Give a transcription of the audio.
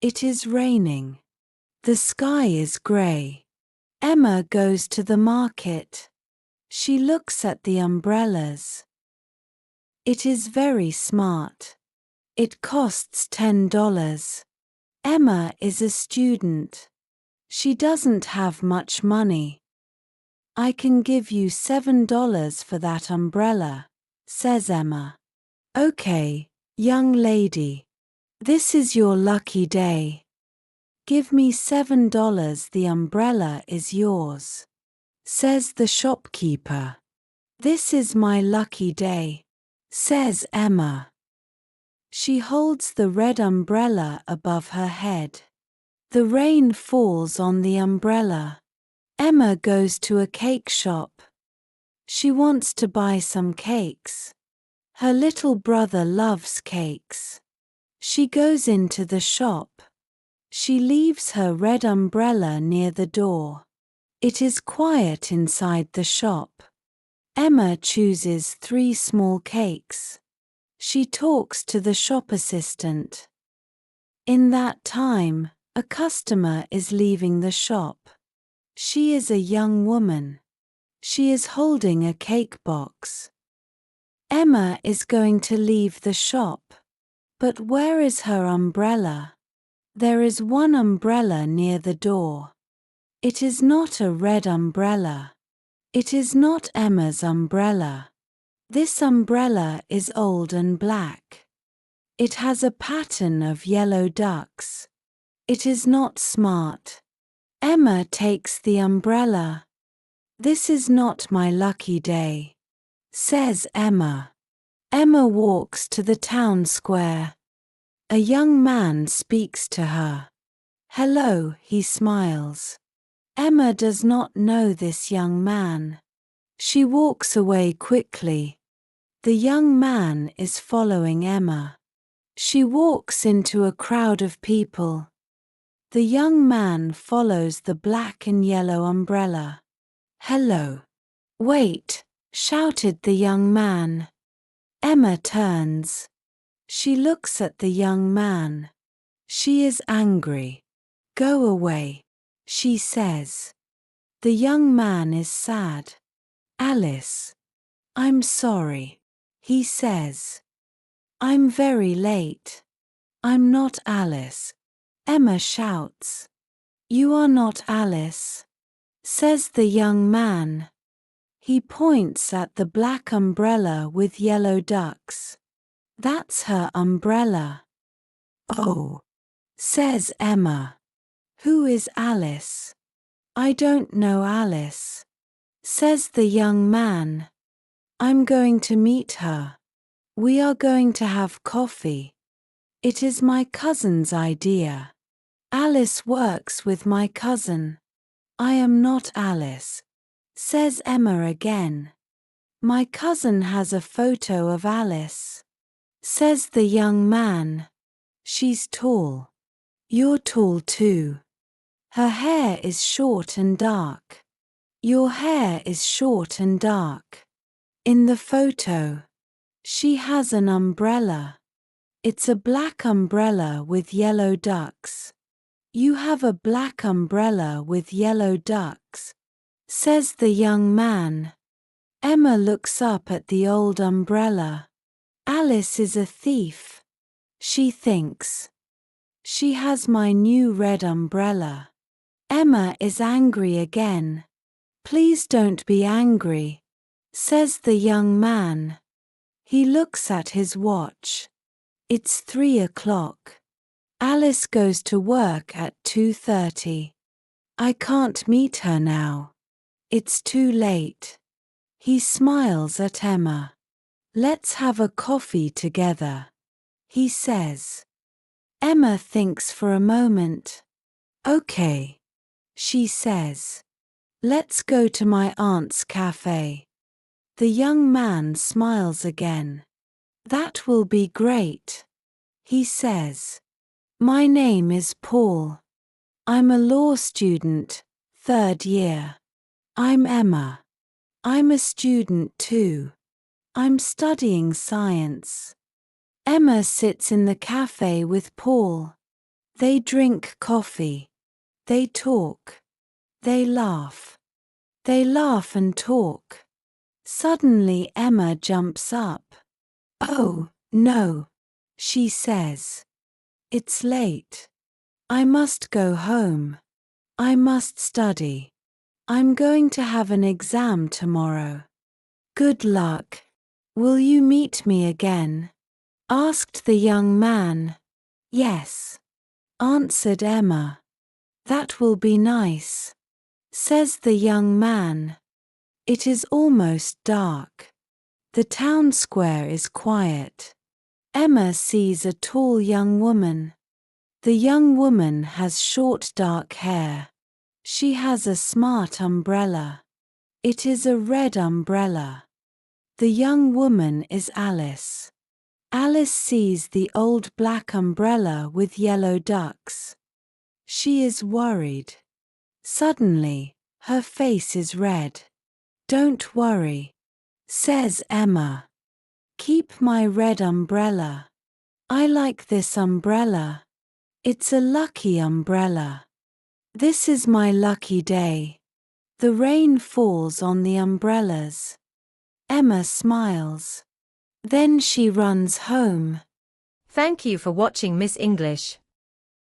It is raining. The sky is grey. Emma goes to the market. She looks at the umbrellas. It is very smart. It costs $10. Emma is a student. She doesn't have much money. I can give you $7 for that umbrella, says Emma. Okay, young lady. This is your lucky day. Give me $7, the umbrella is yours, says the shopkeeper. This is my lucky day, says Emma. She holds the red umbrella above her head. The rain falls on the umbrella. Emma goes to a cake shop. She wants to buy some cakes. Her little brother loves cakes. She goes into the shop. She leaves her red umbrella near the door. It is quiet inside the shop. Emma chooses 3 small cakes. She talks to the shop assistant. In that time, a customer is leaving the shop. She is a young woman. She is holding a cake box. Emma is going to leave the shop. But where is her umbrella? There is one umbrella near the door. It is not a red umbrella. It is not Emma's umbrella. This umbrella is old and black. It has a pattern of yellow ducks. It is not smart. Emma takes the umbrella. This is not my lucky day, says Emma. Emma walks to the town square. A young man speaks to her. Hello, he smiles. Emma does not know this young man. She walks away quickly. The young man is following Emma. She walks into a crowd of people. The young man follows the black and yellow umbrella. Hello. Wait, shouted the young man. Emma turns. She looks at the young man. She is angry. Go away, she says. The young man is sad. Alice. I'm sorry, he says. I'm very late. I'm not Alice, Emma shouts. You are not Alice, says the young man. He points at the black umbrella with yellow ducks. That's her umbrella. Oh, says Emma. Who is Alice? I don't know Alice, says the young man. I'm going to meet her. We are going to have coffee. It is my cousin's idea. Alice works with my cousin. I am not Alice, says Emma again. My cousin has a photo of Alice, says the young man. She's tall. You're tall too. Her hair is short and dark. Your hair is short and dark. In the photo, she has an umbrella. It's a black umbrella with yellow ducks. You have a black umbrella with yellow ducks, says the young man. Emma looks up at the old umbrella. Alice is a thief, she thinks. She has my new red umbrella. Emma is angry again. Please don't be angry, says the young man. He looks at his watch. It's 3 o'clock. Alice goes to work at 2:30. I can't meet her now. It's too late. He smiles at Emma. Let's have a coffee together, he says. Emma thinks for a moment. Okay, she says. Let's go to my aunt's cafe. The young man smiles again. That will be great, he says. My name is Paul. I'm a law student, 3rd year. I'm Emma. I'm a student too. I'm studying science. Emma sits in the cafe with Paul. They drink coffee. They talk. They laugh. They laugh and talk. Suddenly Emma jumps up. Oh, no, she says. It's late. I must go home. I must study. I'm going to have an exam tomorrow. Good luck. Will you meet me again? Asked the young man. Yes, answered Emma. That will be nice, says the young man. It is almost dark. The town square is quiet. Emma sees a tall young woman. The young woman has short dark hair. She has a smart umbrella. It is a red umbrella. The young woman is Alice. Alice sees the old black umbrella with yellow ducks. She is worried. Suddenly, her face is red. Don't worry, says Emma. Keep my red umbrella. I like this umbrella. It's a lucky umbrella. This is my lucky day. The rain falls on the umbrellas. Emma smiles. Then she runs home. Thank you for watching Miss English.